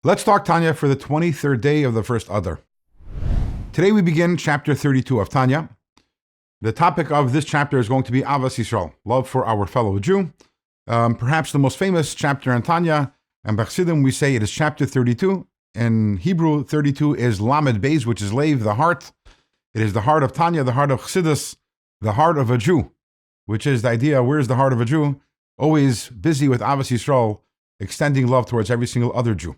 Let's talk Tanya for the 23rd day of the first Adar. Today we begin chapter 32 of Tanya. The topic of this chapter is going to be Avas Yisrael, love for our fellow Jew. Perhaps the most famous chapter in Tanya, and Chassidim we say it is chapter 32. In Hebrew, 32 is Lamed Beis, which is Lev, the heart. It is the heart of Tanya, the heart of Chassidus, the heart of a Jew, which is the idea, where's the heart of a Jew? Always busy with Avas Yisrael, extending love towards every single other Jew.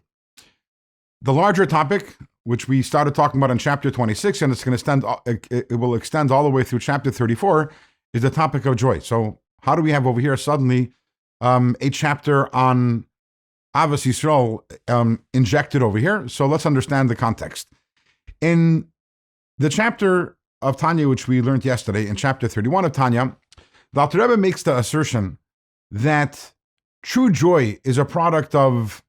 The larger topic, which we started talking about in chapter 26, and it will extend all the way through chapter 34, is the topic of joy. So how do we have over here suddenly a chapter on Avas Yisrael injected over here? So let's understand the context. In the chapter of Tanya, which we learned yesterday, in chapter 31 of Tanya, the Alter Rebbe makes the assertion that true joy is a product of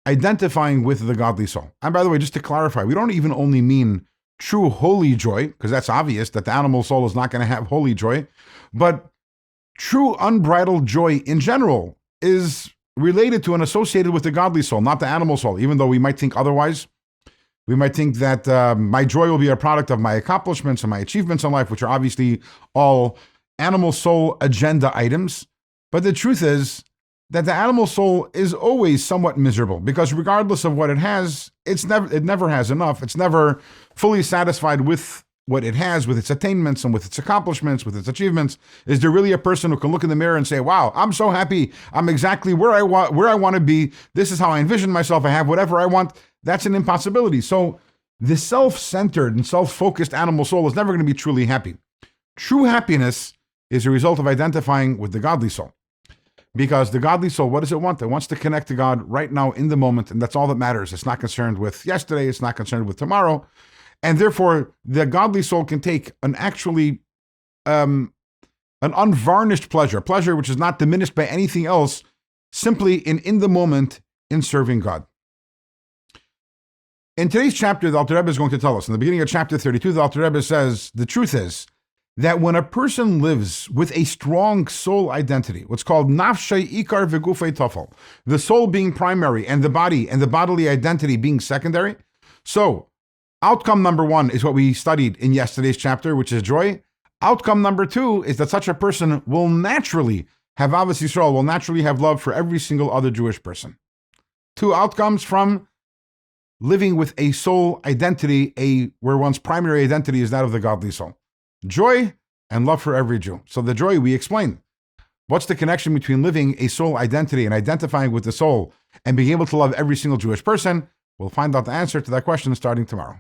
identifying with the godly soul. And by the way, just to clarify, we don't even only mean true holy joy, because that's obvious that the animal soul is not going to have holy joy, but true unbridled joy in general is related to and associated with the godly soul, not the animal soul, even though we might think otherwise. We might think that my joy will be a product of my accomplishments and my achievements in life, which are obviously all animal soul agenda items. But the truth is that the animal soul is always somewhat miserable, because regardless of what it has, it never has enough. It's never fully satisfied with what it has, with its attainments and with its accomplishments, with its achievements. Is there really a person who can look in the mirror and say, wow, I'm so happy, I'm exactly where I want to be, this is how I envision myself, I have whatever I want? That's an impossibility. So the self-centered and self-focused animal soul is never going to be truly happy. True happiness is a result of identifying with the godly soul. Because the godly soul, what does it want? It wants to connect to God right now in the moment, and that's all that matters. It's not concerned with yesterday, it's not concerned with tomorrow. And therefore, the godly soul can take an unvarnished pleasure which is not diminished by anything else, simply in the moment in serving God. In today's chapter, the Alter Rebbe is going to tell us, in the beginning of chapter 32, the Alter Rebbe says, the truth is that when a person lives with a strong soul identity, what's called nafshay ikar v'gufay tafel, the soul being primary and the body and the bodily identity being secondary. So outcome number one is what we studied in yesterday's chapter, which is joy. Outcome number two is that such a person will naturally have Avas Yisrael, will naturally have love for every single other Jewish person. Two outcomes from living with a soul identity, where one's primary identity is that of the godly soul. Joy and love for every Jew. So the joy we explained. What's the connection between living a soul identity and identifying with the soul and being able to love every single Jewish person? We'll find out the answer to that question starting tomorrow.